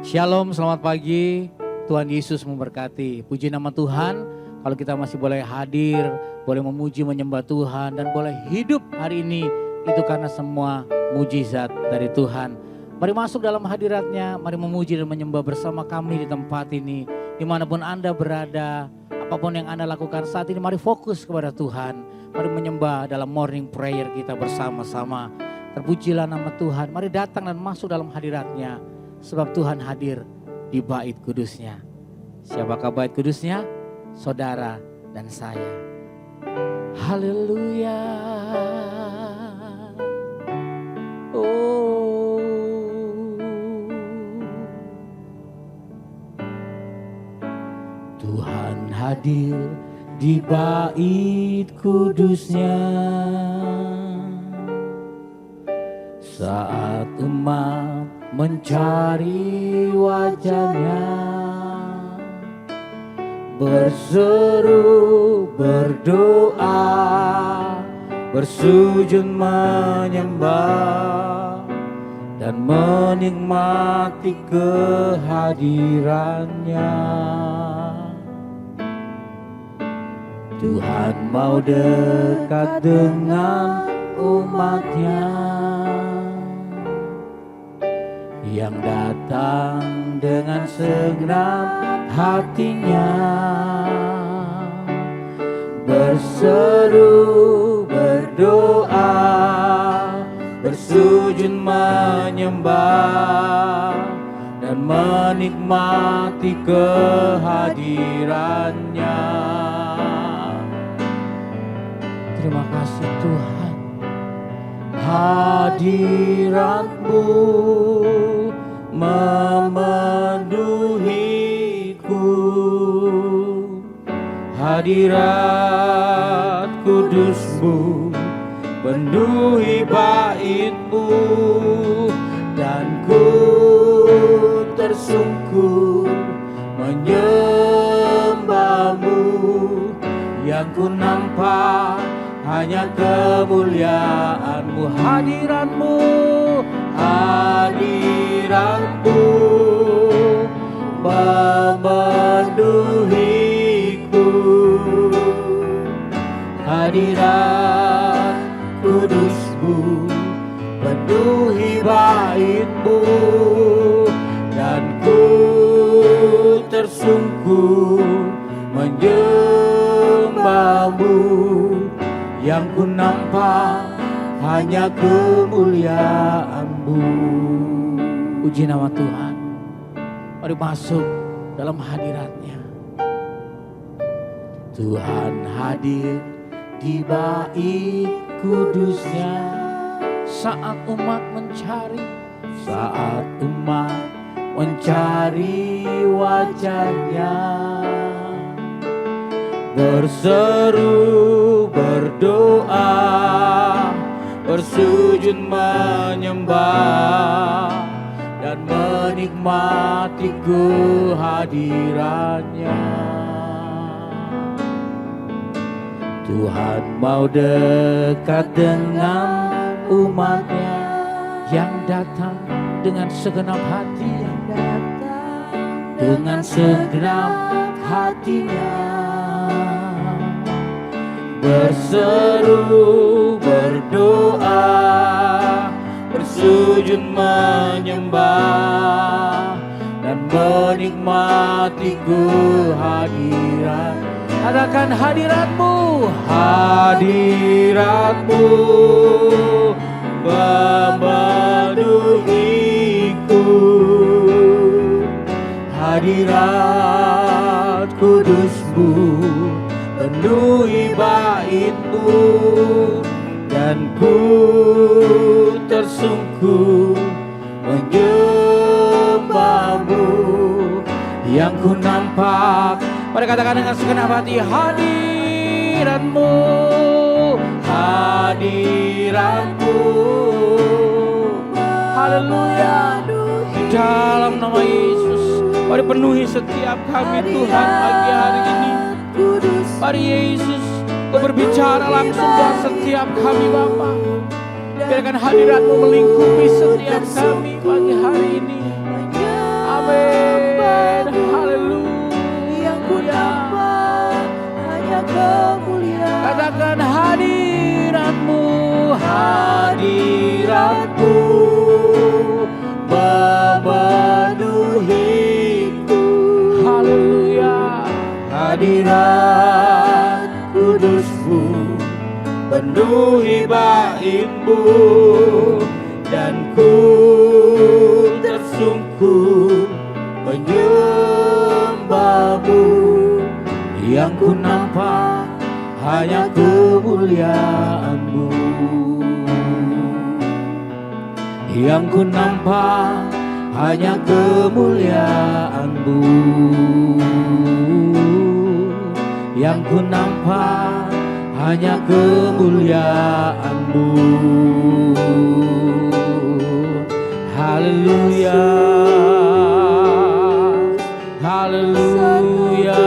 Shalom, selamat pagi. Tuhan Yesus memberkati. Puji nama Tuhan. Kalau kita masih boleh hadir, boleh memuji, menyembah Tuhan, dan boleh hidup hari ini, itu karena semua mujizat dari Tuhan. Mari masuk dalam hadiratnya, mari memuji dan menyembah bersama kami di tempat ini. Dimanapun Anda berada, apapun yang Anda lakukan saat ini, mari fokus kepada Tuhan. Mari menyembah dalam morning prayer kita bersama-sama. Terpujilah nama Tuhan, mari datang dan masuk dalam hadiratnya. Sebab Tuhan hadir di bait kudusnya. Siapakah bait kudusnya? Saudara dan saya. Haleluya. Oh. Tuhan hadir di bait kudusnya. Saat umat mencari wajahnya, berseru, berdoa, bersujud menyembah, dan menikmati kehadirannya. Tuhan mau dekat dengan umatnya yang datang dengan segenap hatinya, berseru, berdoa, bersujud menyembah, dan menikmati kehadirannya. Terima kasih Tuhan. Hadirat-Mu memenuhiku, hadirat kudus-Mu penuhi bait-Mu, dan ku tersungkur menyembah-Mu. Yang ku nampak hanya kemuliaan-Mu, hadirat-Mu, hadirat-Mu memenuhiku, hadirat kudus-Mu penuhi bait-Mu, dan ku tersungkur menyembah-Mu. Yang ku nampak hanya kemuliaan-Mu. Puji nama Tuhan. Mari masuk dalam hadiratnya. Tuhan hadir di bait kudusnya. Saat umat mencari wajahnya, berseru, berdoa, bersujud menyembah, dan menikmati kehadirannya. Tuhan mau dekat dengan umatnya yang datang dengan segenap hati, dengan segenap hatinya, berseru, berdoa, bersujud menyembah, dan menikmati kehadiran. Katakan hadirat-Mu, hadirat-Mu memenuhiku, hadirat kudus-Mu penuhi bait-Mu, dan ku tersungkur menyembah-Mu. Yang ku nampak, mari katakan dengan segenap hati, hadirat-Mu, hadirat-Mu. Haleluya. Di dalam nama Yesus, mari penuhi setiap kami Tuhan pagi hari ini. Mari Yesus, Kau berbicara langsung buat setiap kami Bapa. Biarkan hadirat-Mu melingkupi setiap kami pagi hari ini. Amin. penuhi bait-Mu, dan ku tersungkur menyembah-Mu. Yang ku nampak hanya kemuliaan-Mu, yang ku nampak hanya kemuliaan-Mu, yang ku nampak hanya kemuliaan-Mu. Haleluya, haleluya.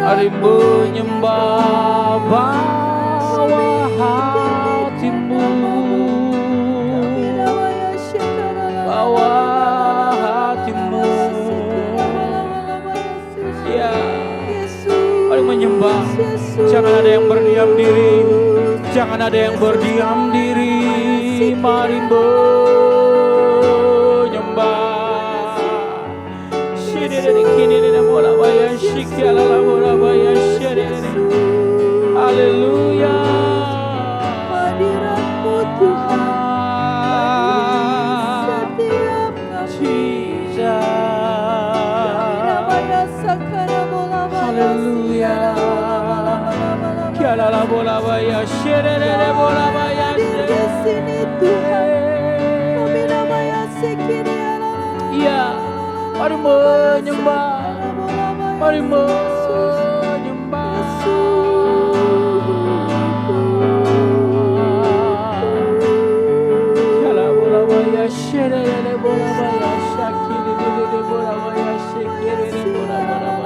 Mari menyembah bawah hati-Mu, bawah hati-Mu. Ya, mari menyembah. Jangan ada yang berdiam diri, jangan ada yang berdiam diri. Mari menyembah. Haleluya. Hadirat-Mu Tuhan, Haleluya. Kialala bola baya sherere bola baya di sini Tuhan. Kami namanya sekiri ya. Mari menyembah, mari menyembah. Kialala bola baya sherere bola baya shakiri de bola baya shakiri de bola baya.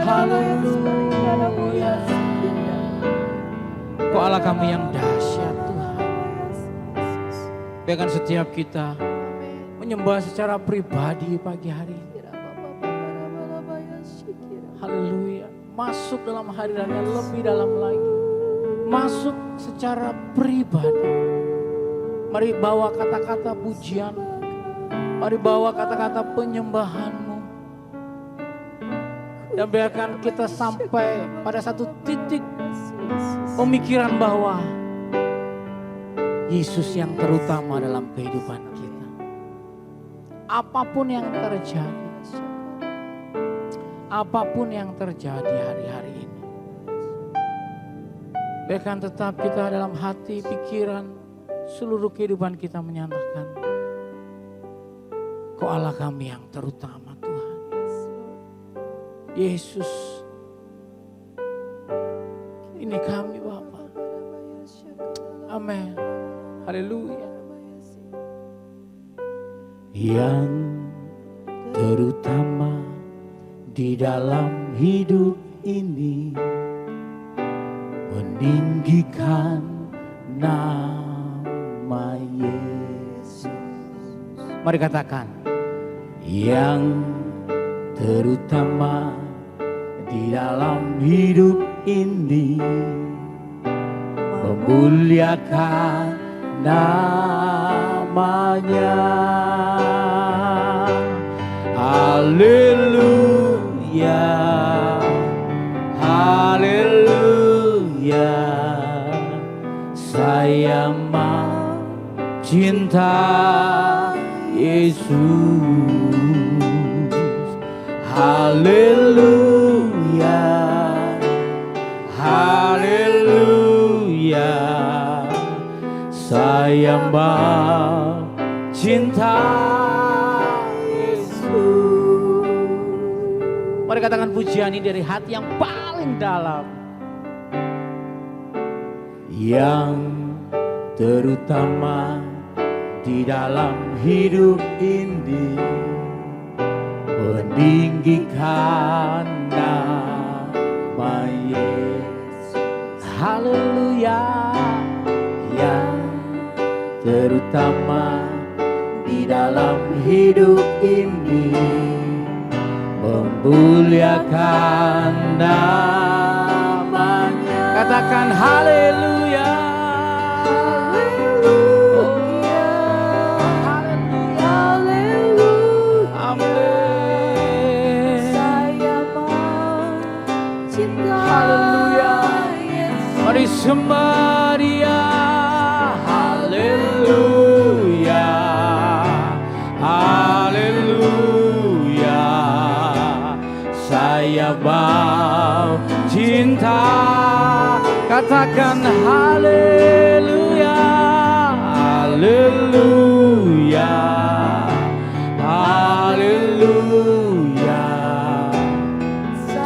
Haleluya. Kau Allah kami yang dahsyat Tuhan. Biarkan setiap kita menyembah secara pribadi pagi hari ini. Haleluya. Masuk dalam hadiratnya lebih dalam lagi. Masuk secara pribadi. Mari bawa kata-kata pujian. Mari bawa kata-kata penyembahan-Mu. Dan biarkan kita sampai pada satu titik pemikiran bahwa Yesus yang terutama dalam kehidupan kita. Apapun yang terjadi, apapun yang terjadi hari-hari ini, biarkan tetap kita dalam hati, pikiran, seluruh kehidupan kita menyatakan, Kau Allah kami yang terutama Tuhan. Yesus, ini kami Bapa. Amin. Haleluya. Yang terutama di dalam hidup ini, meninggikan nama Yesus. Mari katakan, yang terutama di dalam hidup ini, memuliakan namanya. Haleluya, haleluya. Saya mau cinta Yesus. Haleluya, haleluya. Saya mau cinta Yesus. Mari katakan pujian ini dari hati yang paling dalam. Yang terutama di dalam hidup ini, meninggikan nama Yesus. Haleluya. Yang terutama di dalam hidup ini, memuliakan namanya. Katakan haleluya. Haleluya. Haleluya. Amin. Saya mau cinta katakan haleluya, haleluya, haleluya.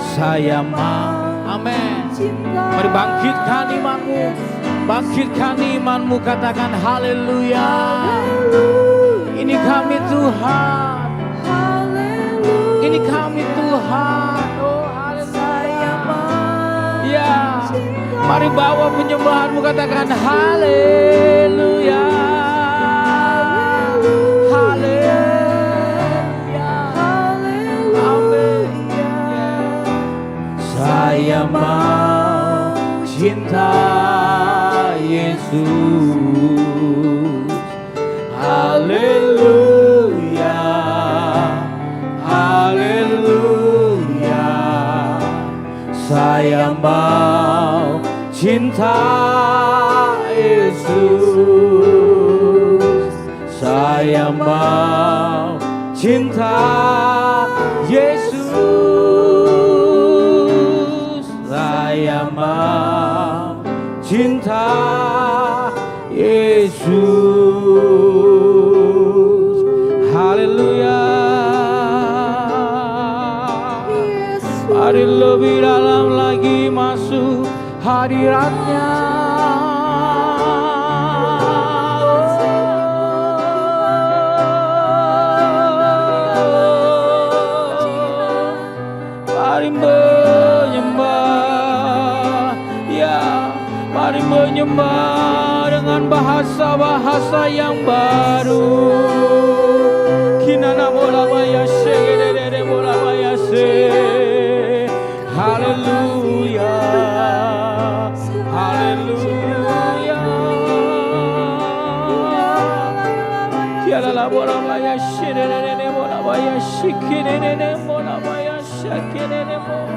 Saya mau. Amin. Mari bangkitkan imanmu, bangkitkan imanmu, katakan haleluya. Ini kami Tuhan, ini kami Tuhan. Oh haleluya. Ya, mari bawa penyembahanmu, katakan haleluya, haleluya, amin. Saya mau cinta Yesus, haleluya, haleluya. Saya mau cinta Yesus, saya mau cinta Yesus, saya mau cinta Yesus, haleluya. Mari lebih dalam lagi masuk hadiratnya. Mari menyembah, ya, mari menyembah dengan bahasa-bahasa yang baru. Kinana bola baya shegede bola baya se. Haleluya, haleluya. Tiada la bola baya shegede bola baya shikede bola baya shakede bola.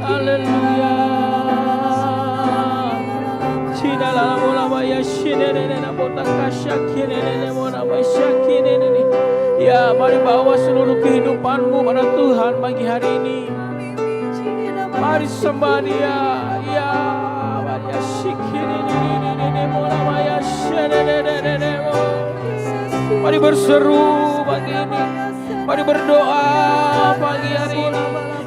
Haleluya. Tiada la bola baya shegede bola kashakede bola baya shakede. Ya, mari bawa seluruh kehidupanmu pada Tuhan pagi hari ini. Mari sembah Dia. Ya, mari mari berseru pagi ini. Mari berdoa pagi hari ini.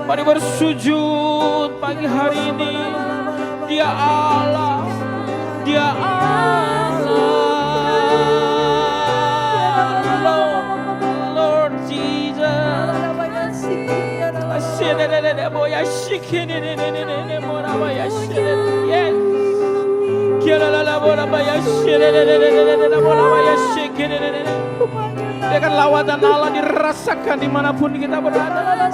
Mari bersujud pagi hari ini. Dia Allah. Dia Allah. Biarkan lawatan Allah dirasakan dimanapun kita berada.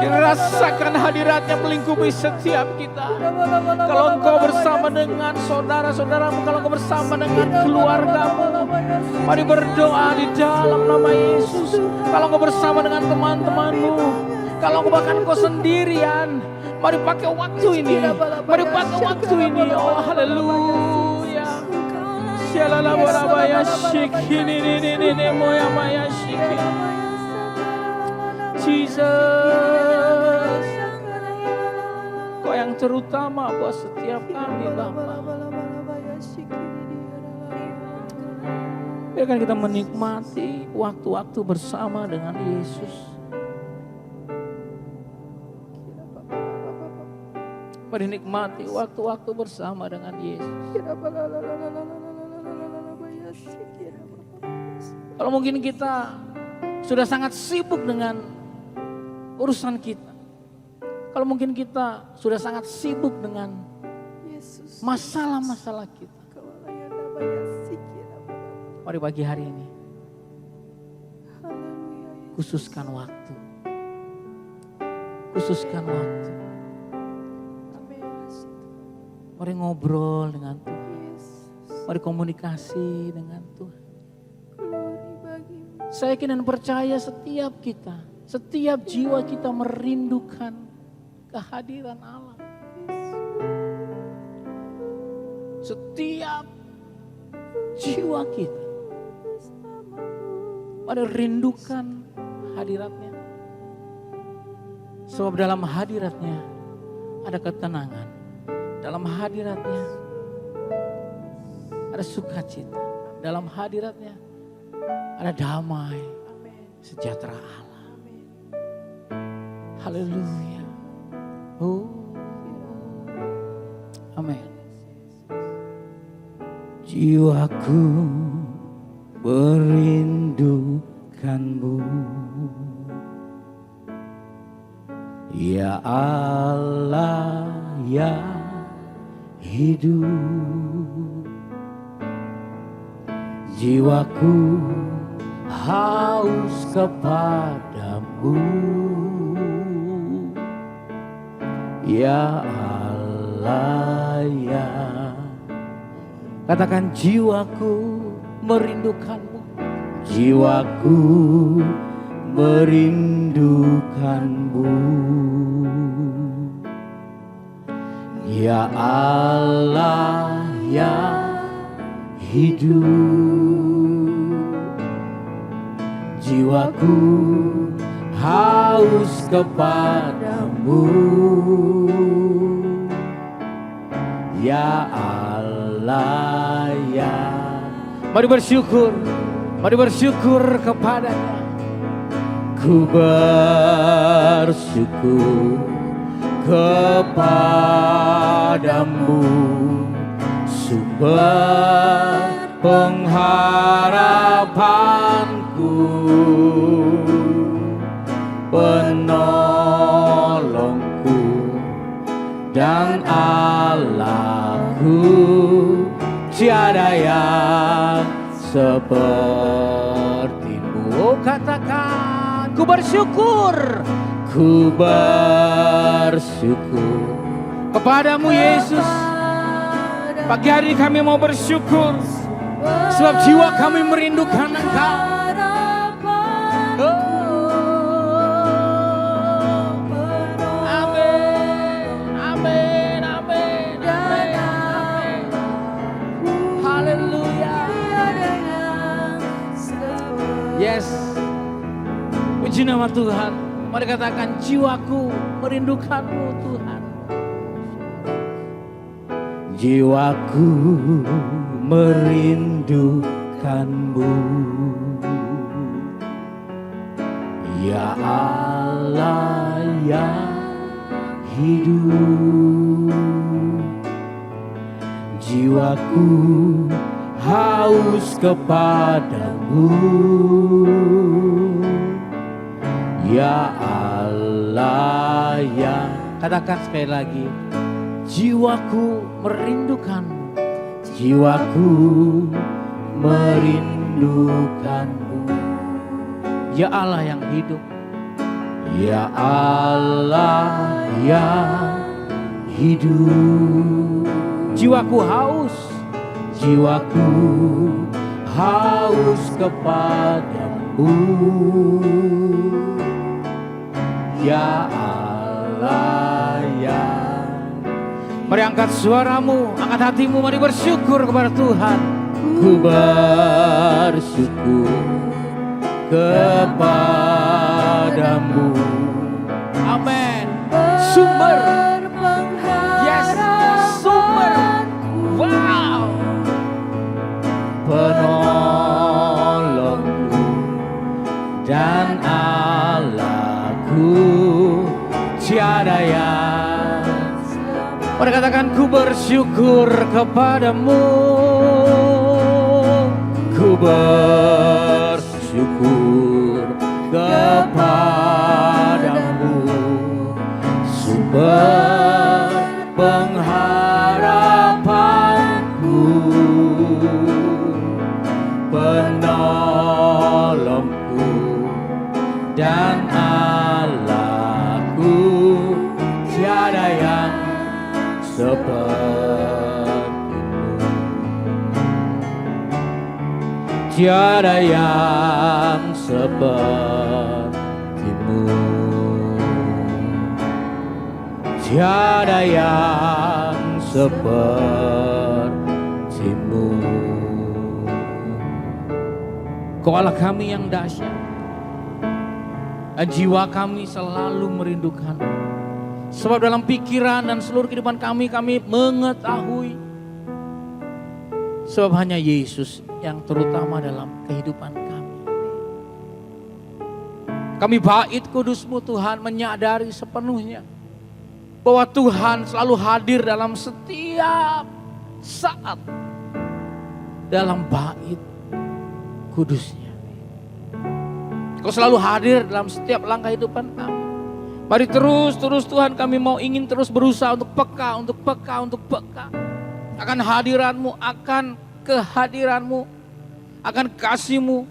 Dirasakan hadiratnya melingkupi setiap kita. Kalau engkau bersama dengan saudara-saudaramu, kalau engkau bersama dengan keluargamu, mari berdoa di dalam nama Yesus. Kalau engkau bersama dengan teman-temanmu, kalau bahkan kau sendirian, mari pakai waktu ini. Mari pakai waktu ini. Oh haleluya. Shalala borabaya shikini ni moya maya shiki. Jesus, Kau yang terutama buat setiap kami Bapa. Biarkan kita menikmati waktu-waktu bersama dengan Yesus. Mari nikmati waktu-waktu bersama dengan Yesus. Kalau mungkin kita sudah sangat sibuk dengan urusan kita. Kalau mungkin kita sudah sangat sibuk dengan masalah-masalah kita. Mari pagi hari ini khususkan waktu. Khususkan waktu. Mari ngobrol dengan Tuhan. Mari komunikasi dengan Tuhan. Saya yakin dan percaya setiap kita, setiap jiwa kita merindukan kehadiran Allah. Setiap jiwa kita, mari rindukan hadiratnya. Sebab dalam hadiratnya ada ketenangan, dalam hadiratnya ada sukacita, dalam hadiratnya ada damai, sejahtera Allah. Haleluya. Oh, amin. Jiwaku merindukanmu, ya Allah yang hidup. Jiwaku haus kepadamu, ya Allah yang. Katakan, jiwaku merindukanmu. Jiwaku merindukanmu, ya Allah yang hidup. Jiwaku haus kepadamu, ya Allah yang. Mari bersyukur, mari bersyukur kepadanya. Ku bersyukur kepadamu, sumber pengharapanku, penolongku dan Allahku. Tiada yang sepertimu. Oh, katakan, ku bersyukur, ku bersyukur kepadamu Yesus. Pagi hari kami mau bersyukur sebab jiwa kami merindukan Engkau. Amin, amin, amin, amin. Haleluya. Yes. Puji nama Tuhan. Mari katakan, jiwaku merindukanmu Tuhan. Jiwaku merindukanmu, ya Allah yang hidup. Jiwaku haus kepadamu, ya Allah yang. Katakan sekali lagi, jiwaku merindukanmu, jiwaku merindukanmu, ya Allah yang hidup, ya Allah yang hidup. Jiwaku haus, jiwaku haus kepadamu, ya Allah yang. Mari angkat suaramu, angkat hatimu, mari bersyukur kepada Tuhan. Ku bersyukur kepadamu. Amin. Sumber, yes, sumber. Wow. Penolongku dan Allahku, tiada yang. Mari katakan, ku bersyukur kepadamu, ku bersyukur kepadamu, sumber pengharapanku, penolongku dan Allahku, tiada yang sepertimu, tiada yang sepertimu, tiada yang sepertimu. Kau Allah kami yang dahsyat, jiwa kami selalu merindukan. Sebab dalam pikiran dan seluruh kehidupan kami mengetahui. Sebab hanya Yesus yang terutama dalam kehidupan kami. Kami bait kudus-Mu Tuhan, menyadari sepenuhnya bahwa Tuhan selalu hadir dalam setiap saat dalam bait kudus-Nya. Kau selalu hadir dalam setiap langkah kehidupan kami. Mari terus Tuhan, kami ingin terus berusaha untuk peka akan hadiran-Mu, akan kehadiran-Mu, akan kasih-Mu,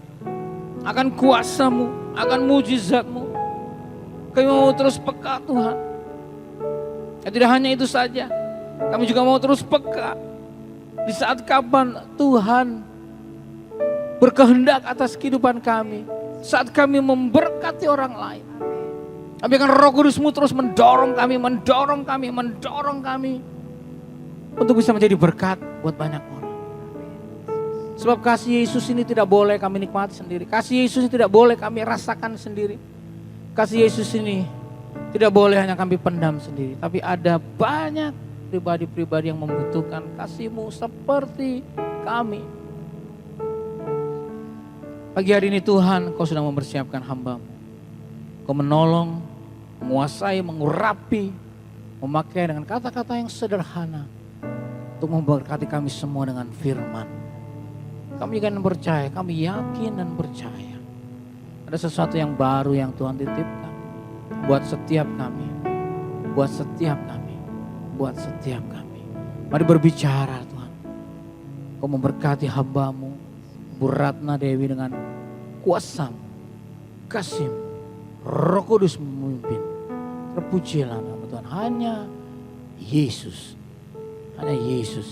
akan kuasa-Mu, akan mujizat-Mu. Kami mau terus peka Tuhan. Dan tidak hanya itu saja, kami juga mau terus peka di saat kapan Tuhan berkehendak atas kehidupan kami, saat kami memberkati orang lain. Tapi kan Roh Kudus-Mu terus mendorong kami untuk bisa menjadi berkat buat banyak orang. Sebab kasih Yesus ini tidak boleh kami nikmati sendiri. Kasih Yesus ini tidak boleh kami rasakan sendiri. Kasih Yesus ini tidak boleh hanya kami pendam sendiri. Tapi ada banyak pribadi-pribadi yang membutuhkan kasih-Mu seperti kami. Pagi hari ini Tuhan, Kau sedang mempersiapkan hamba-Mu. Kau menolong, menguasai, mengurapi, memakai dengan kata-kata yang sederhana untuk memberkati kami semua dengan firman. Kami kan percaya, kami yakin dan percaya ada sesuatu yang baru yang Tuhan titipkan buat setiap kami, buat setiap kami. Mari berbicara Tuhan. Kau memberkati hamba-Mu, Bu Ratna Dewi dengan kuasa-Mu, kasih-Mu, Roh Kudus memimpin. Terpujilah nama Tuhan. Hanya Yesus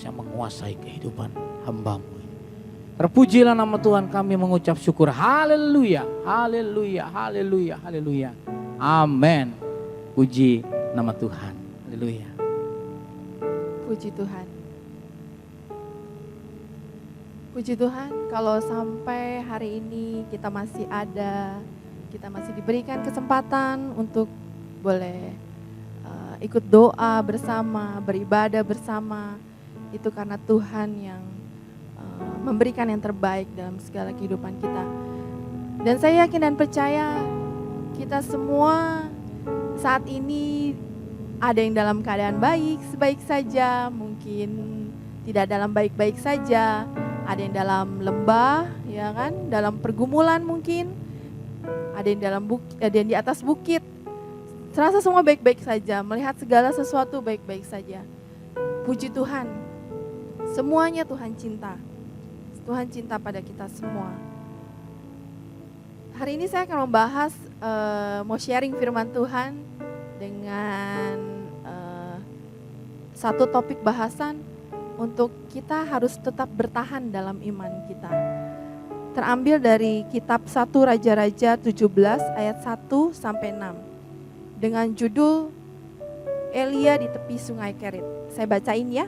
yang menguasai kehidupan hamba-Mu ini. Terpujilah nama Tuhan, kami mengucap syukur. Haleluya, haleluya, haleluya, haleluya. Amin. Puji nama Tuhan. Haleluya. Puji Tuhan. Puji Tuhan, kalau sampai hari ini kita masih ada, kita masih diberikan kesempatan untuk boleh ikut doa bersama, beribadah bersama. Itu karena Tuhan yang memberikan yang terbaik dalam segala kehidupan kita. Dan saya yakin dan percaya kita semua saat ini ada yang dalam keadaan baik saja, mungkin tidak dalam baik-baik saja. Ada yang dalam lembah, ya kan, dalam pergumulan mungkin. Ada yang di atas bukit. Serasa semua baik-baik saja, melihat segala sesuatu baik-baik saja. Puji Tuhan, semuanya Tuhan cinta. Tuhan cinta pada kita semua. Hari ini saya akan membahas, mau sharing firman Tuhan dengan satu topik bahasan untuk kita harus tetap bertahan dalam iman kita. Terambil dari kitab 1 Raja-Raja 17 ayat 1 sampai 6. Dengan judul Elia di tepi sungai Kerit. Saya bacain ya.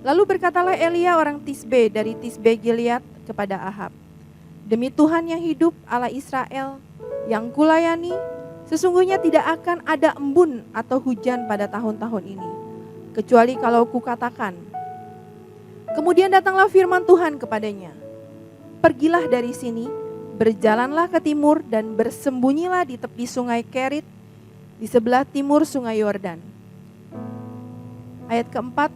Lalu berkatalah Elia orang Tisbe dari Tisbe Gilead kepada Ahab. Demi Tuhan yang hidup, Allah Israel yang kulayani, sesungguhnya tidak akan ada embun atau hujan pada tahun-tahun ini, kecuali kalau kukatakan. Kemudian datanglah firman Tuhan kepadanya. Pergilah dari sini, berjalanlah ke timur dan bersembunyilah di tepi sungai Kerit, di sebelah timur sungai Yordan. Ayat keempat,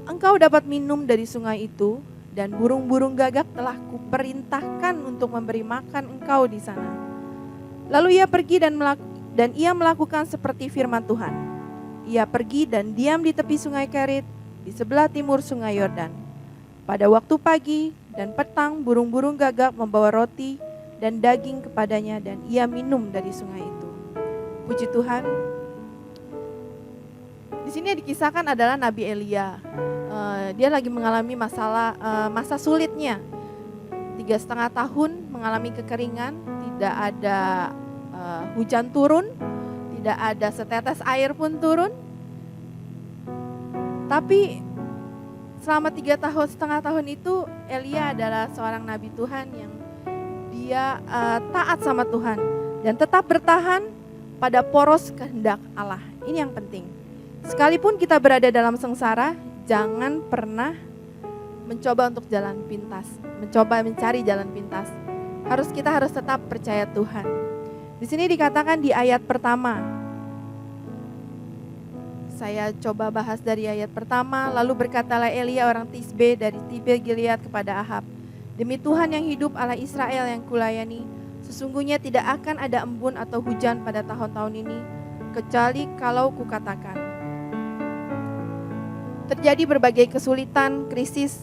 engkau dapat minum dari sungai itu, dan burung-burung gagak telah kuperintahkan untuk memberi makan engkau di sana. Lalu ia pergi dan ia melakukan seperti firman Tuhan. Ia pergi dan diam di tepi sungai Kerit, di sebelah timur sungai Yordan. Pada waktu pagi dan petang burung-burung gagak membawa roti dan daging kepadanya dan ia minum dari sungai itu. Puji Tuhan. Di sini yang dikisahkan adalah Nabi Elia. Dia lagi mengalami masa sulitnya. 3,5 tahun mengalami kekeringan, tidak ada hujan turun, tidak ada setetes air pun turun. Tapi selama 3,5 tahun itu Elia adalah seorang nabi Tuhan yang dia taat sama Tuhan dan tetap bertahan pada poros kehendak Allah. Ini yang penting. Sekalipun kita berada dalam sengsara, jangan pernah mencoba untuk jalan pintas, mencoba mencari jalan pintas. Kita harus tetap percaya Tuhan. Di sini dikatakan di ayat pertama. Saya coba bahas dari ayat pertama. Lalu berkatalah Elia orang Tisbe dari Tibel Gilead kepada Ahab, demi Tuhan yang hidup, Allah Israel yang kulayani, sesungguhnya tidak akan ada embun atau hujan pada tahun-tahun ini, kecuali kalau kukatakan. Terjadi berbagai kesulitan, krisis.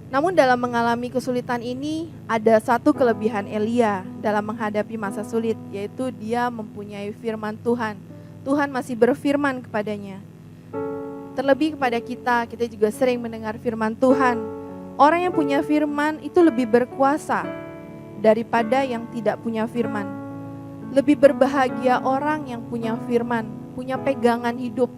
Namun dalam mengalami kesulitan ini, ada satu kelebihan Elia dalam menghadapi masa sulit, yaitu dia mempunyai firman Tuhan. Tuhan masih berfirman kepadanya. Terlebih kepada kita juga sering mendengar firman Tuhan. Orang yang punya firman itu lebih berkuasa daripada yang tidak punya firman. Lebih berbahagia orang yang punya firman, punya pegangan hidup.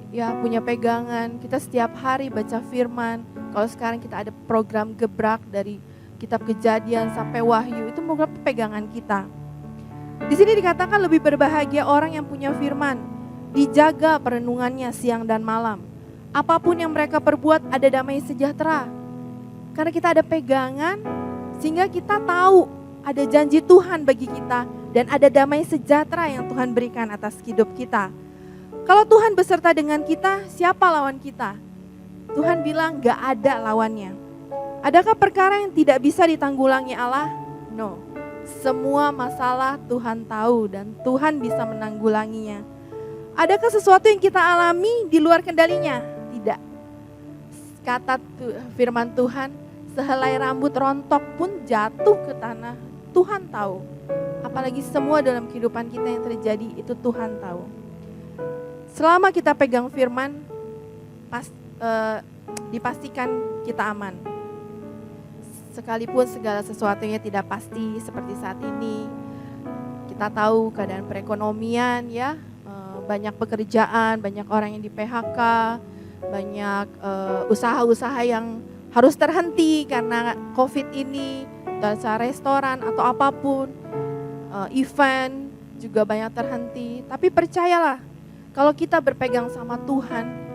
Ya, punya pegangan, kita setiap hari baca firman. Kalau sekarang kita ada program gebrak dari kitab Kejadian sampai Wahyu, itu merupakan pegangan kita. Di sini dikatakan lebih berbahagia orang yang punya firman, dijaga perenungannya siang dan malam. Apapun yang mereka perbuat ada damai sejahtera. Karena kita ada pegangan, sehingga kita tahu ada janji Tuhan bagi kita dan ada damai sejahtera yang Tuhan berikan atas hidup kita. Kalau Tuhan beserta dengan kita, siapa lawan kita? Tuhan bilang gak ada lawannya. Adakah perkara yang tidak bisa ditanggulangi Allah? No. Semua masalah Tuhan tahu dan Tuhan bisa menanggulanginya. Adakah sesuatu yang kita alami di luar kendalinya? Tidak. Kata firman Tuhan, sehelai rambut rontok pun jatuh ke tanah, Tuhan tahu. Apalagi semua dalam kehidupan kita yang terjadi, itu Tuhan tahu. Selama kita pegang firman, dipastikan kita aman. Sekalipun segala sesuatunya tidak pasti seperti saat ini, kita tahu keadaan perekonomian ya, banyak pekerjaan, banyak orang yang di PHK, banyak usaha-usaha yang harus terhenti karena COVID ini, jasa restoran atau apapun, event juga banyak terhenti. Tapi percayalah, kalau kita berpegang sama Tuhan,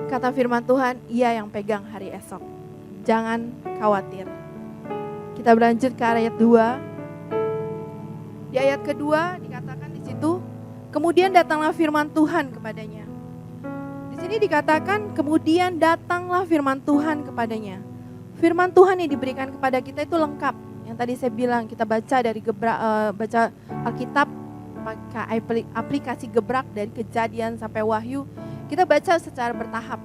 kata firman Tuhan, Ia yang pegang hari esok. Jangan khawatir. Kita berlanjut ke ayat 2. Di ayat kedua dikatakan di situ, kemudian datanglah firman Tuhan kepadanya. Di sini dikatakan, kemudian datanglah firman Tuhan kepadanya. Firman Tuhan yang diberikan kepada kita itu lengkap. Yang tadi saya bilang, kita baca dari baca Alkitab, pakai aplikasi gebrak dari Kejadian sampai Wahyu, kita baca secara bertahap.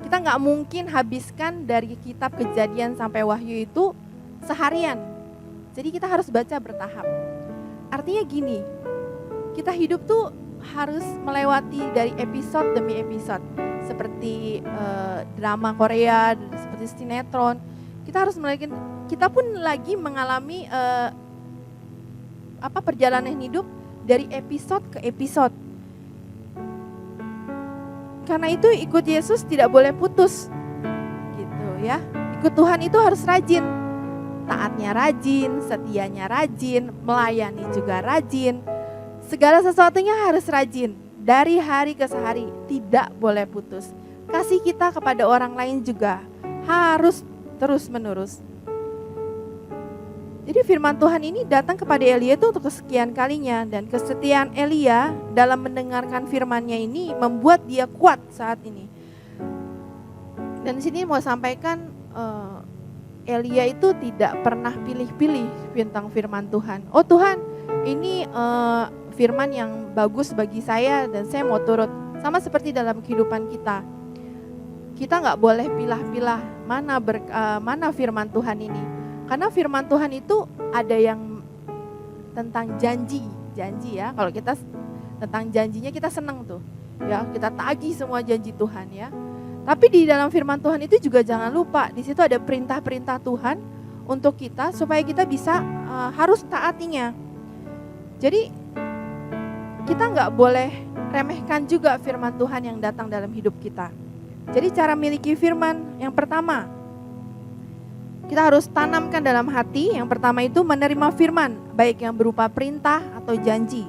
Kita nggak mungkin habiskan dari kitab Kejadian sampai Wahyu itu seharian. Jadi kita harus baca bertahap. Artinya gini, kita hidup tuh harus melewati dari episode demi episode. Seperti drama Korea, seperti sinetron. Kita harus melewati, kita pun lagi mengalami perjalanan hidup dari episode ke episode. Karena itu ikut Yesus tidak boleh putus. Gitu ya. Ikut Tuhan itu harus rajin. Taatnya rajin, setianya rajin, melayani juga rajin. Segala sesuatunya harus rajin. Dari hari ke hari tidak boleh putus. Kasih kita kepada orang lain juga harus terus menerus. Jadi firman Tuhan ini datang kepada Elia itu untuk kesekian kalinya, dan kesetiaan Elia dalam mendengarkan firman-Nya ini membuat dia kuat saat ini. Dan di sini mau sampaikan Elia itu tidak pernah pilih-pilih tentang firman Tuhan. Oh Tuhan, ini firman yang bagus bagi saya dan saya mau turut. Sama seperti dalam kehidupan kita. Kita nggak boleh pilah-pilah mana firman Tuhan ini. Karena firman Tuhan itu ada yang tentang janji ya. Kalau kita tentang janjinya kita senang tuh. Ya, kita tagih semua janji Tuhan ya. Tapi di dalam firman Tuhan itu juga jangan lupa, di situ ada perintah-perintah Tuhan untuk kita supaya kita bisa harus taatinya. Jadi kita nggak boleh remehkan juga firman Tuhan yang datang dalam hidup kita. Jadi cara miliki firman yang pertama, kita harus tanamkan dalam hati. Yang pertama itu menerima firman, baik yang berupa perintah atau janji.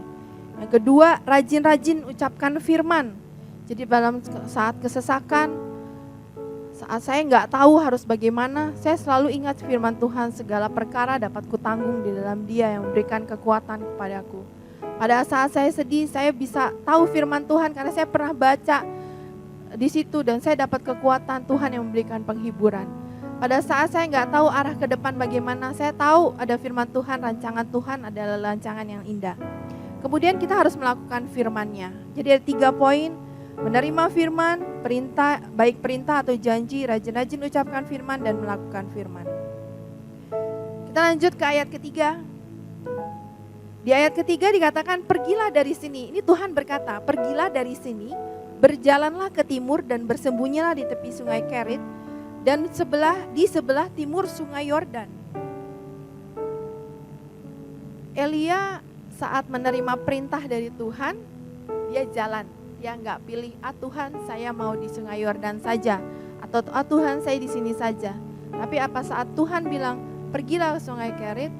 Yang kedua, rajin-rajin ucapkan firman. Jadi dalam saat kesesakan, saat saya nggak tahu harus bagaimana, saya selalu ingat firman Tuhan, segala perkara dapat kutanggung di dalam Dia yang memberikan kekuatan kepadaku. Pada saat saya sedih, saya bisa tahu firman Tuhan karena saya pernah baca di situ dan saya dapat kekuatan Tuhan yang memberikan penghiburan. Pada saat saya nggak tahu arah ke depan bagaimana, saya tahu ada firman Tuhan, rancangan Tuhan adalah rancangan yang indah. Kemudian kita harus melakukan firman-Nya. Jadi ada 3 poin, menerima firman, perintah, baik perintah atau janji, rajin-rajin ucapkan firman dan melakukan firman. Kita lanjut ke ayat ketiga. Di ayat ketiga dikatakan, pergilah dari sini. Ini Tuhan berkata, pergilah dari sini, berjalanlah ke timur dan bersembunyilah di tepi sungai Kerit dan di sebelah timur sungai Yordan. Elia saat menerima perintah dari Tuhan, dia jalan. Dia nggak pilih, Tuhan saya mau di sungai Yordan saja, atau Tuhan saya di sini saja. Tapi apa saat Tuhan bilang, pergilah ke sungai Kerit,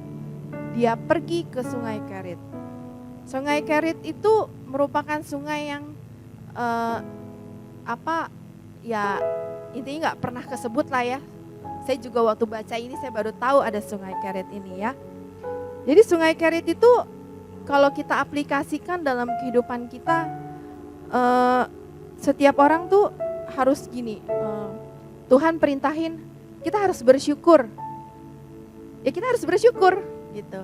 dia pergi ke sungai Kerit. Sungai Kerit itu merupakan sungai yang intinya nggak pernah kesebut lah ya. Saya juga waktu baca ini saya baru tahu ada sungai Kerit ini ya. Jadi sungai Kerit itu kalau kita aplikasikan dalam kehidupan kita, setiap orang tuh harus gini, Tuhan perintahin, kita harus bersyukur. Ya kita harus bersyukur gitu.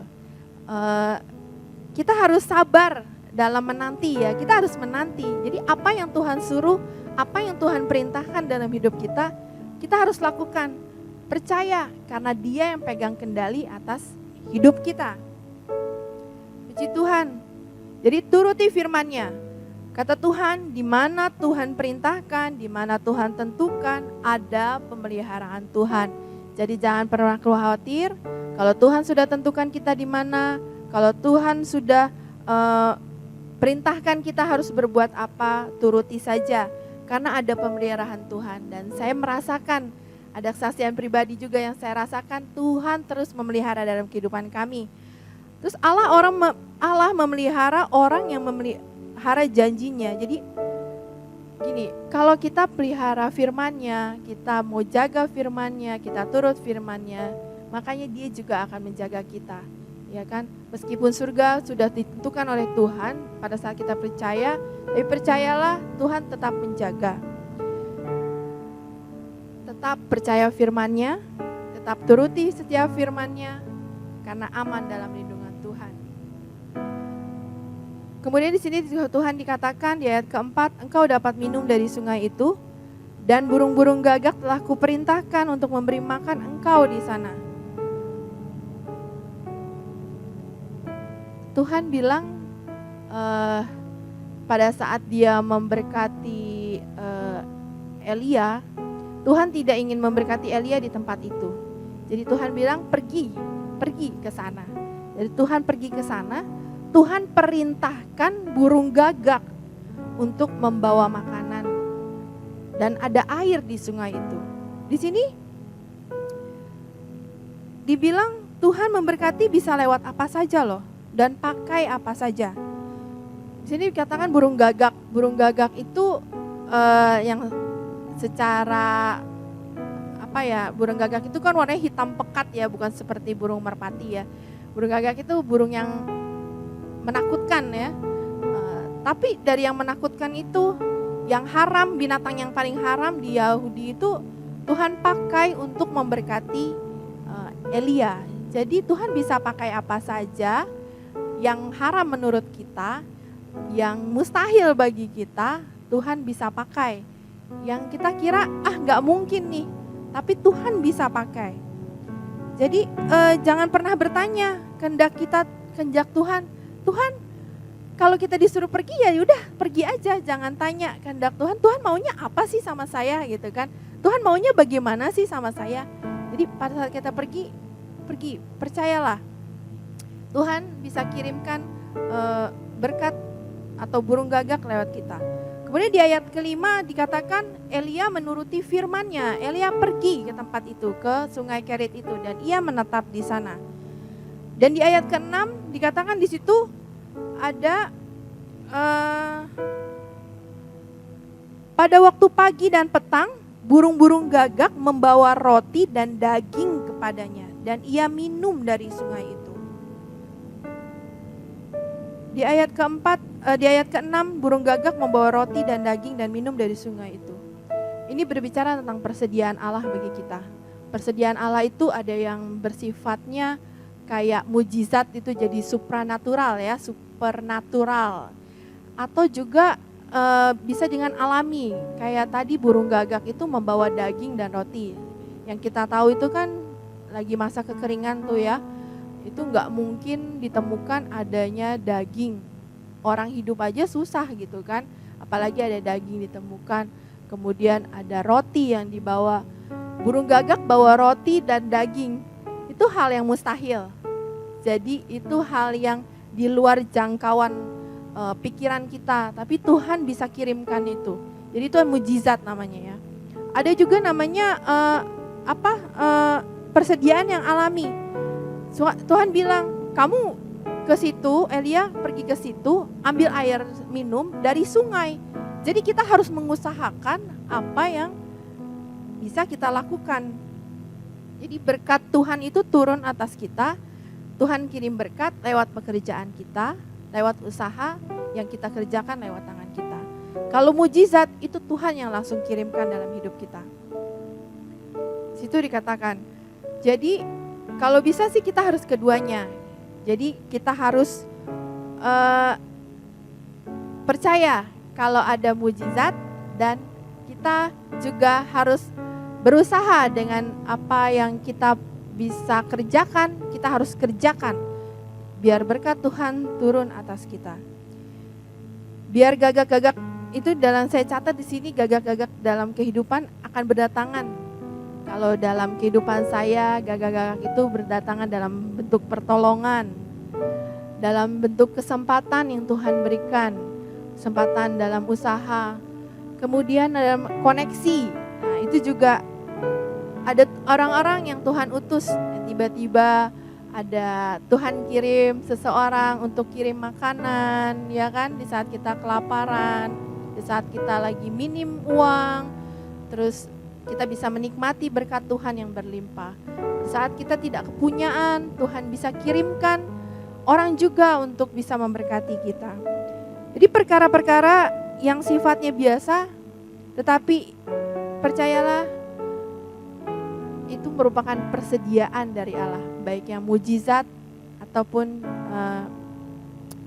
Kita harus sabar dalam menanti ya, kita harus menanti. Jadi apa yang Tuhan suruh, apa yang Tuhan perintahkan dalam hidup kita, kita harus lakukan. Percaya karena Dia yang pegang kendali atas hidup kita. Puji Tuhan. Jadi turuti firman-Nya. Kata Tuhan, di mana Tuhan perintahkan, di mana Tuhan tentukan, ada pemeliharaan Tuhan. Jadi jangan pernah khawatir. Kalau Tuhan sudah tentukan kita di mana, kalau Tuhan sudah perintahkan kita harus berbuat apa, turuti saja. Karena ada pemeliharaan Tuhan. Dan saya merasakan, ada kesaksian pribadi juga yang saya rasakan, Tuhan terus memelihara dalam kehidupan kami. Terus Allah memelihara orang yang memelihara janjinya. Jadi gini, kalau kita pelihara firman-Nya, kita mau jaga firman-Nya, kita turut firman-Nya, makanya Dia juga akan menjaga kita, ya kan? Meskipun surga sudah ditentukan oleh Tuhan pada saat kita percaya, tapi percayalah Tuhan tetap menjaga. Tetap percaya firman-Nya, tetap turuti setiap firman-Nya, karena aman dalam lindungan Tuhan. Kemudian di sini Tuhan dikatakan di ayat keempat, engkau dapat minum dari sungai itu, dan burung-burung gagak telah kuperintahkan untuk memberi makan engkau di sana. Tuhan bilang pada saat Dia memberkati Elia, Tuhan tidak ingin memberkati Elia di tempat itu. Jadi Tuhan bilang pergi ke sana. Jadi Tuhan pergi ke sana, Tuhan perintahkan burung gagak untuk membawa makanan. Dan ada air di sungai itu. Di sini dibilang Tuhan memberkati bisa lewat apa saja loh. Dan pakai apa saja. Di sini dikatakan burung gagak. Burung gagak itu yang secara burung gagak itu kan warnanya hitam pekat ya, bukan seperti burung merpati ya. Burung gagak itu burung yang menakutkan ya. Tapi dari yang menakutkan itu, yang haram, binatang yang paling haram di Yahudi itu Tuhan pakai untuk memberkati Elia. Jadi Tuhan bisa pakai apa saja yang haram menurut kita, yang mustahil bagi kita, Tuhan bisa pakai. Yang kita kira, gak mungkin nih, tapi Tuhan bisa pakai. Jadi jangan pernah bertanya, kehendak Tuhan. Tuhan, kalau kita disuruh pergi ya udah pergi aja, jangan tanya kehendak Tuhan. Tuhan maunya apa sih sama saya gitu kan? Tuhan maunya bagaimana sih sama saya? Jadi pada saat kita pergi, percayalah. Tuhan bisa kirimkan berkat atau burung gagak lewat kita. Kemudian di ayat kelima dikatakan Elia menuruti firman-Nya. Elia pergi ke tempat itu, ke sungai Kerit itu, dan ia menetap di sana. Dan di ayat ke-6 dikatakan di situ ada pada waktu pagi dan petang, burung-burung gagak membawa roti dan daging kepadanya, dan ia minum dari sungai itu. Di ayat ke-6, burung gagak membawa roti dan daging dan minum dari sungai itu. Ini berbicara tentang persediaan Allah bagi kita. Persediaan Allah itu ada yang bersifatnya kayak mujizat, itu jadi supranatural ya, supernatural. Atau juga bisa dengan alami, kayak tadi burung gagak itu membawa daging dan roti. Yang kita tahu itu kan lagi masa kekeringan tuh ya, itu nggak mungkin ditemukan adanya daging. Orang hidup aja susah gitu kan, apalagi ada daging ditemukan. Kemudian ada roti yang dibawa, burung gagak bawa roti dan daging, itu hal yang mustahil. Jadi itu hal yang di luar jangkauan pikiran kita, tapi Tuhan bisa kirimkan itu. Jadi itu mujizat namanya ya. Ada juga namanya persediaan yang alami. Tuhan bilang, kamu ke situ, Elia pergi ke situ, ambil air minum dari sungai. Jadi kita harus mengusahakan apa yang bisa kita lakukan. Jadi berkat Tuhan itu turun atas kita. Tuhan kirim berkat lewat pekerjaan kita, lewat usaha yang kita kerjakan lewat tangan kita. Kalau mujizat itu Tuhan yang langsung kirimkan dalam hidup kita. Situ dikatakan. Jadi kalau bisa sih kita harus keduanya. Jadi kita harus percaya kalau ada mujizat, dan kita juga harus berusaha dengan apa yang kita bisa kerjakan, kita harus kerjakan. Biar berkat Tuhan turun atas kita. Biar gagak-gagak itu saya catat di sini, gagak-gagak dalam kehidupan akan berdatangan. Kalau dalam kehidupan saya, gagak-gagak itu berdatangan dalam bentuk pertolongan, dalam bentuk kesempatan yang Tuhan berikan, kesempatan dalam usaha, kemudian dalam koneksi. Nah, itu juga ada orang-orang yang Tuhan utus, tiba-tiba ada Tuhan kirim seseorang untuk kirim makanan, ya kan, di saat kita kelaparan, di saat kita lagi minim uang, terus kita bisa menikmati berkat Tuhan yang berlimpah. Di saat kita tidak kepunyaan, Tuhan bisa kirimkan orang juga untuk bisa memberkati kita. Jadi perkara-perkara yang sifatnya biasa, tetapi percayalah itu merupakan persediaan dari Allah, baik yang mujizat ataupun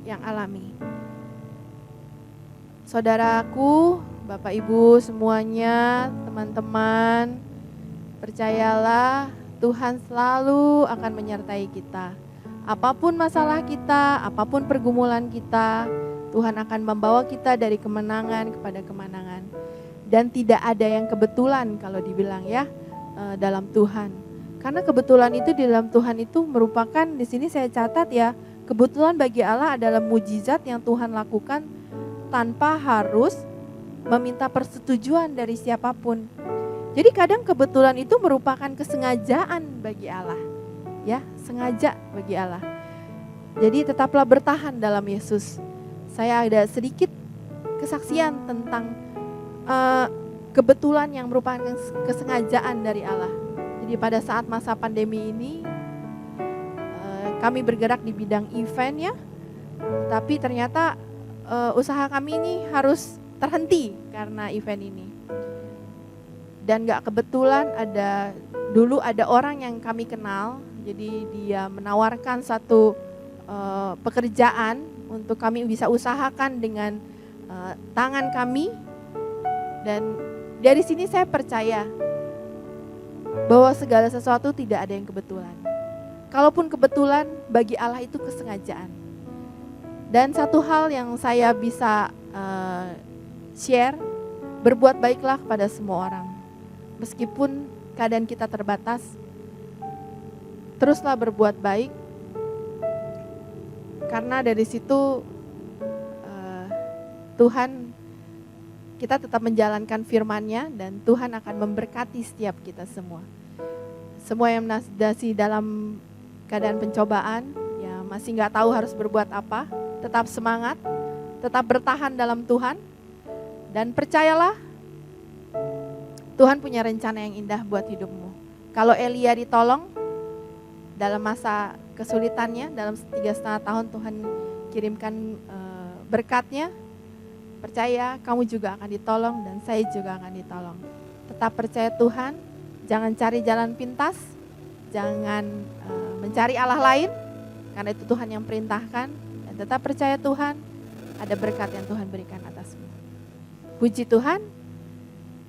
yang alami. Saudaraku, Bapak Ibu semuanya, teman-teman, percayalah Tuhan selalu akan menyertai kita. Apapun masalah kita, apapun pergumulan kita, Tuhan akan membawa kita dari kemenangan kepada kemenangan. Dan tidak ada yang kebetulan kalau dibilang ya, dalam Tuhan. Karena kebetulan itu di dalam Tuhan itu merupakan, di sini saya catat ya, kebetulan bagi Allah adalah mujizat yang Tuhan lakukan tanpa harus meminta persetujuan dari siapapun. Jadi kadang kebetulan itu merupakan kesengajaan bagi Allah. Ya, sengaja bagi Allah. Jadi tetaplah bertahan dalam Yesus. Saya ada sedikit kesaksian tentang kebetulan yang merupakan kesengajaan dari Allah. Jadi pada saat masa pandemi ini kami bergerak di bidang event ya, tapi ternyata usaha kami ini harus terhenti karena event ini. Dan gak kebetulan dulu ada orang yang kami kenal, jadi dia menawarkan satu pekerjaan untuk kami bisa usahakan dengan tangan kami. Dan dari sini saya percaya bahwa segala sesuatu tidak ada yang kebetulan. Kalaupun kebetulan, bagi Allah itu kesengajaan. Dan satu hal yang saya bisa share, berbuat baiklah kepada semua orang. Meskipun keadaan kita terbatas, teruslah berbuat baik. Karena dari situ Tuhan kita tetap menjalankan firman-Nya dan Tuhan akan memberkati setiap kita semua. Semua yang masih dalam keadaan pencobaan, ya masih nggak tahu harus berbuat apa, tetap semangat, tetap bertahan dalam Tuhan, dan percayalah Tuhan punya rencana yang indah buat hidupmu. Kalau Elia ditolong dalam masa kesulitannya, dalam 3,5 tahun Tuhan kirimkan berkatnya, percaya kamu juga akan ditolong dan saya juga akan ditolong. Tetap percaya Tuhan, jangan cari jalan pintas, jangan mencari Allah lain, karena itu Tuhan yang perintahkan, dan tetap percaya Tuhan, ada berkat yang Tuhan berikan atasmu. Puji Tuhan,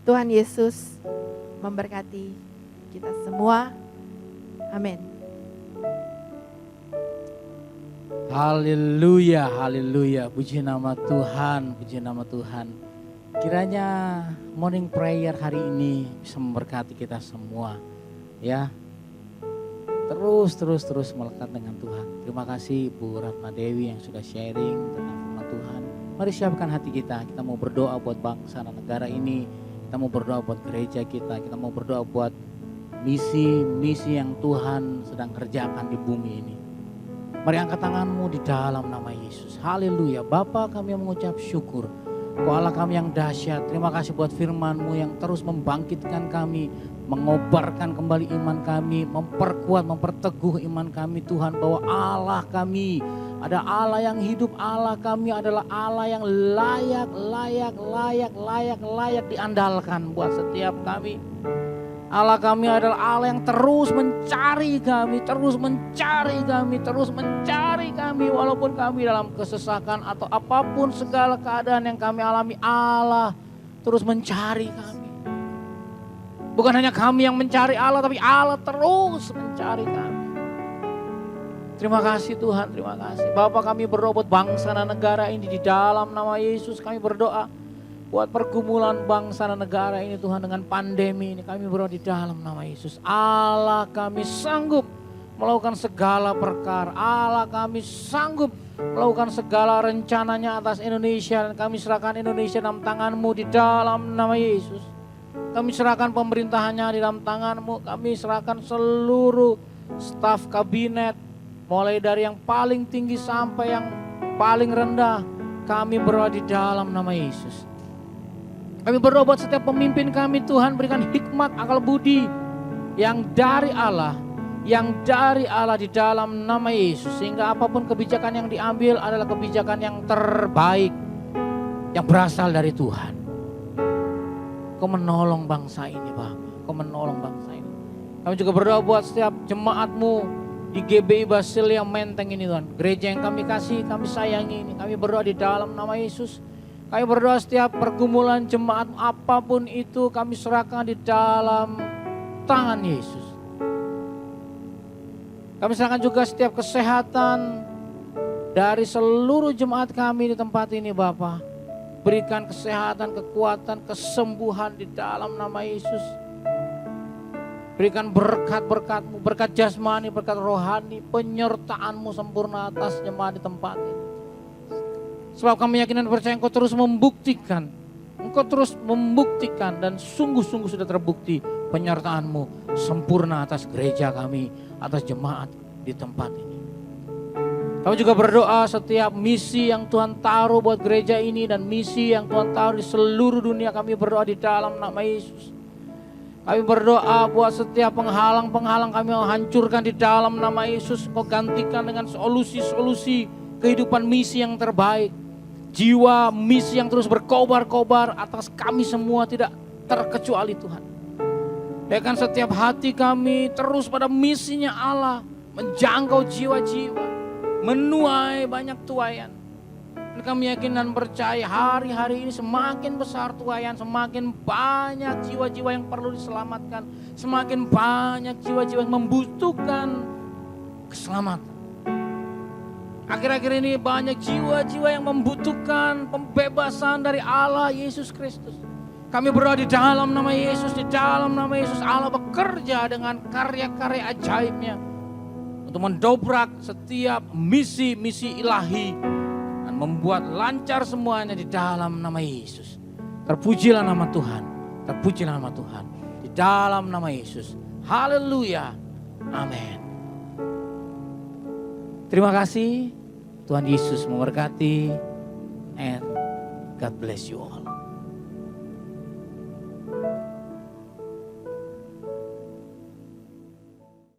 Tuhan Yesus memberkati kita semua. Amin. Haleluya, haleluya. Puji nama Tuhan, puji nama Tuhan. Kiranya morning prayer hari ini bisa memberkati kita semua. Ya, terus melekat dengan Tuhan. Terima kasih Bu Ratna Dewi yang sudah sharing tentang firman Tuhan. Mari siapkan hati kita. Kita mau berdoa buat bangsa dan negara ini. Kita mau berdoa buat gereja kita. Kita mau berdoa buat misi yang Tuhan sedang kerjakan di bumi ini. Mari angkat tanganmu di dalam nama Yesus. Haleluya. Bapa, kami mengucap syukur. Kau Allah kami yang dahsyat. Terima kasih buat firman-Mu yang terus membangkitkan kami, mengobarkan kembali iman kami, memperkuat, memperteguh iman kami Tuhan, bahwa Allah kami ada Allah yang hidup. Allah kami adalah Allah yang layak diandalkan buat setiap kami. Allah kami adalah Allah yang terus mencari kami walaupun kami dalam kesesakan atau apapun segala keadaan yang kami alami. Allah terus mencari kami. Bukan hanya kami yang mencari Allah, tapi Allah terus mencari kami. Terima kasih Tuhan, terima kasih. Bapa, kami berdoa buat bangsa dan negara ini di dalam nama Yesus. Kami berdoa buat pergumulan bangsa dan negara ini Tuhan, dengan pandemi ini kami berdoa di dalam nama Yesus. Allah kami sanggup melakukan segala perkara. Allah kami sanggup melakukan segala rencananya atas Indonesia, dan kami serahkan Indonesia dalam tangan-Mu di dalam nama Yesus. Kami serahkan pemerintahannya di dalam tangan-Mu. Kami serahkan seluruh staf kabinet, mulai dari yang paling tinggi sampai yang paling rendah. Kami berdoa di dalam nama Yesus. Kami berdoa buat setiap pemimpin kami Tuhan, berikan hikmat, akal budi yang dari Allah di dalam nama Yesus. Sehingga apapun kebijakan yang diambil adalah kebijakan yang terbaik, yang berasal dari Tuhan. Kau menolong bangsa ini Bapak, Kau menolong bangsa ini. Kami juga berdoa buat setiap jemaat-Mu di GBI Basilia Menteng ini Tuhan. Gereja yang kami kasih, kami sayangi ini. Kami berdoa di dalam nama Yesus. Kami berdoa setiap pergumulan jemaat apapun itu kami serahkan di dalam tangan Yesus. Kami serahkan juga setiap kesehatan dari seluruh jemaat kami di tempat ini Bapa. Berikan kesehatan, kekuatan, kesembuhan di dalam nama Yesus. Berikan berkat-berkat-Mu, berkat jasmani, berkat rohani, penyertaan-Mu sempurna atas jemaat di tempat ini. Sebab kami yakin dan percaya Engkau terus membuktikan dan sungguh-sungguh sudah terbukti penyertaan-Mu sempurna atas gereja kami, atas jemaat di tempat ini. Kami juga berdoa setiap misi yang Tuhan taruh buat gereja ini dan misi yang Tuhan taruh di seluruh dunia, kami berdoa di dalam nama Yesus. Kami berdoa buat setiap penghalang-penghalang kami hancurkan di dalam nama Yesus. Kau gantikan dengan solusi-solusi kehidupan misi yang terbaik. Jiwa misi yang terus berkobar-kobar atas kami semua tidak terkecuali Tuhan. Biarkan setiap hati kami terus pada misinya Allah, menjangkau jiwa-jiwa, menuai banyak tuaian. Dan kami yakin dan percaya hari-hari ini semakin besar tuaian, semakin banyak jiwa-jiwa yang perlu diselamatkan, semakin banyak jiwa-jiwa yang membutuhkan keselamatan. Akhir-akhir ini banyak jiwa-jiwa yang membutuhkan pembebasan dari Allah Yesus Kristus. Kami berdoa di dalam nama Yesus, Allah bekerja dengan karya-karya ajaibnya untuk mendobrak setiap misi-misi ilahi dan membuat lancar semuanya di dalam nama Yesus. Terpujilah nama Tuhan. Terpujilah nama Tuhan. Di dalam nama Yesus. Haleluya. Amin. Terima kasih. Tuhan Yesus memberkati. And God bless you all.